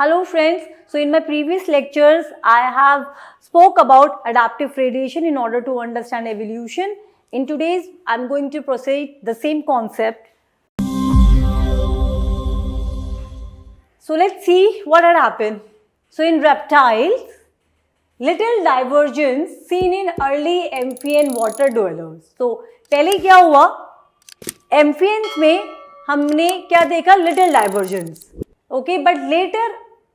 Hello friends, so in my previous lectures I have spoke about adaptive radiation in order to understand evolution. In today's I am going to proceed the same concept. So let's see what had happened. So in reptiles, little divergence seen in early amphibian water dwellers. So पहले क्या हुआ, amphibians में हमने क्या देखा, little divergence, okay, but later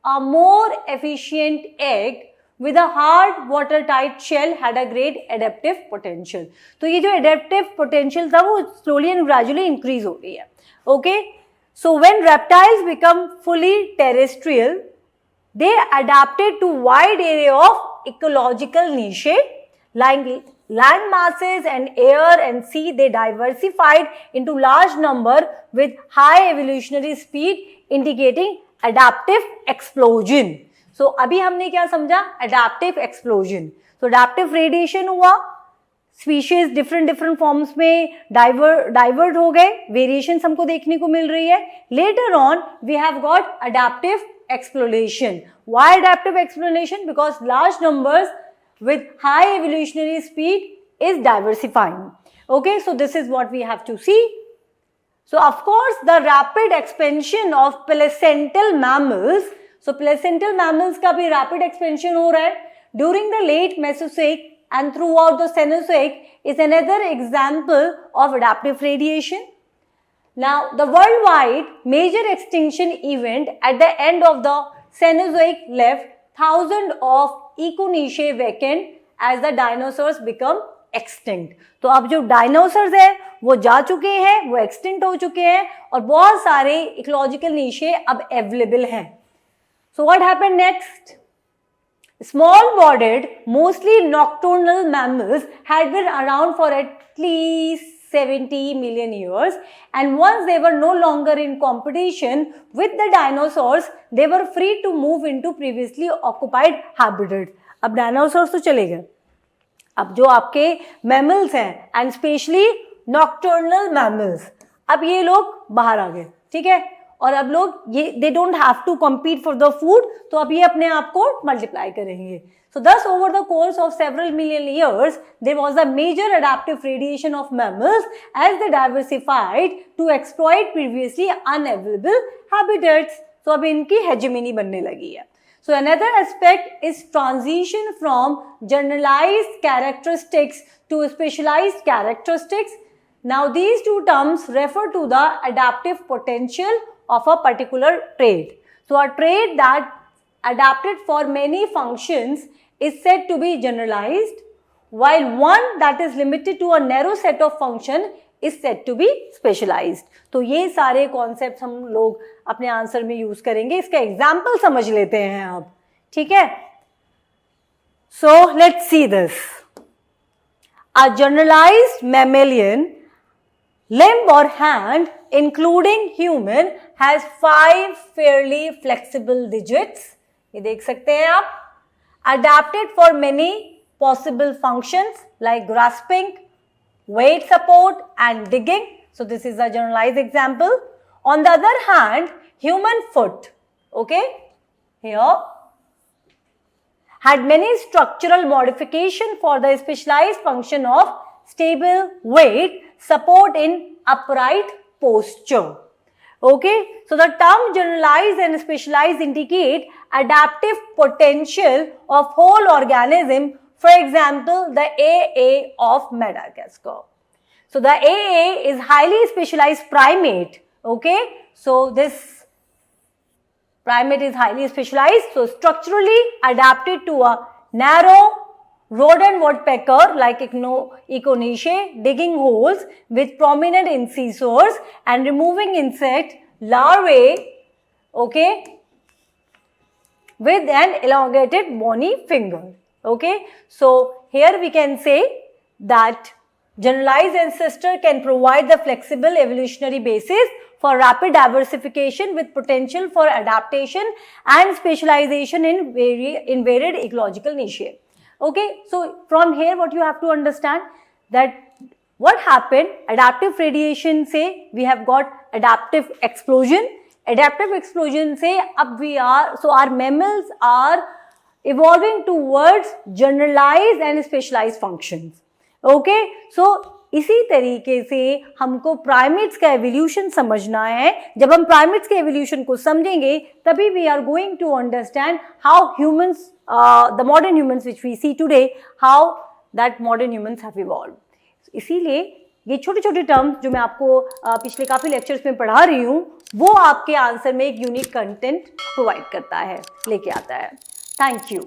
a more efficient egg with a hard watertight shell had a great adaptive potential. तो ये जो adaptive potential था वो slowly and gradually increase हो रही है, okay. So when reptiles become fully terrestrial, they adapted to wide area of ecological niche, like land masses and air and sea. They diversified into large number with high evolutionary speed, indicating adaptive explosion. So अभी हमने क्या समझा, adaptive explosion. So adaptive radiation हुआ, species different forms में divert हो गए, variations हमको देखने को मिल रही है. Later on we have got adaptive exploration. Why adaptive exploration? Because large numbers with high evolutionary speed is diversifying. Okay, so this is what we have to see. So of course the rapid expansion of placental mammals. So placental mammals का भी rapid expansion हो रहा है during the late Mesozoic and throughout the Cenozoic is another example of adaptive radiation. Now, the worldwide major extinction event at the end of the Cenozoic left thousands of econiae vacant as the dinosaurs become extinct. तो अब जो dinosaurs है वो जा चुके हैं, वो extinct हो चुके हैं और बहुत सारे इकोलॉजिकल नीशे अब अवेलेबल हैं. So what happened next? Small-bodied, mostly nocturnal mammals had been around for at least 70 million years, and once they were no longer in competition with the dinosaurs, they were free to move into previously occupied habitats. अब dinosaurs तो चले गए, अब जो आपके mammals हैं and especially nocturnal mammals, अब ये लोग बाहर आ गए, ठीक है, और अब लोग ये they don't have to compete for the food, तो अब ये अपने आप को मल्टीप्लाई करेंगे. So thus over the course of several million years there was a major adaptive radiation of mammals as they diversified to exploit previously unavailable habitats. So अब इनकी hegemony बनने लगी है. So another aspect is transition from generalized characteristics to specialized characteristics. Now these two terms refer to the adaptive potential of a particular trait. So a trait that adapted for many functions is said to be generalized, while one that is limited to a narrow set of function is said to be specialized. तो ये सारे concepts हम लोग अपने answer में use करेंगे. इसका example समझ लेते हैं अब, ठीक है. So let's see this. A generalized mammalian limb or hand, including human, has 5 fairly flexible digits. ये देख सकते हैं आप. Adapted for many possible functions like grasping, weight support and digging. So this is a generalized example. On the other hand, human foot, okay, here had many structural modification for the specialized function of stable weight support in upright posture. Okay, so the term generalized and specialized indicate adaptive potential of whole organism. For example, the AA of Madagascar. So the AA is highly specialized primate. Okay, so this primate is highly specialized, so structurally adapted to a narrow rodent woodpecker like echinacea, digging holes with prominent incisors and removing insect larvae, okay, with an elongated bony finger. Okay, so here we can say that generalized ancestor can provide the flexible evolutionary basis for rapid diversification with potential for adaptation and specialization in varied ecological niche. Okay, so from here what you have to understand that what happened, adaptive radiation say we have got adaptive explosion, adaptive explosion से अब we are, so are mammals are evolving towards generalized and specialized functions. Okay, so इसी तरीके से हमको primates का evolution समझना है. जब हम प्राइमेट्स के एवोल्यूशन को समझेंगे तभी we are going to understand how humans, the modern humans which we see today, how that modern humans have evolve. इसीलिए ये छोटे छोटे टर्म्स जो मैं आपको पिछले काफ़ी लेक्चर्स में पढ़ा रही हूँ वो आपके आंसर में एक यूनिक कंटेंट प्रोवाइड करता है, लेके आता है. Thank you.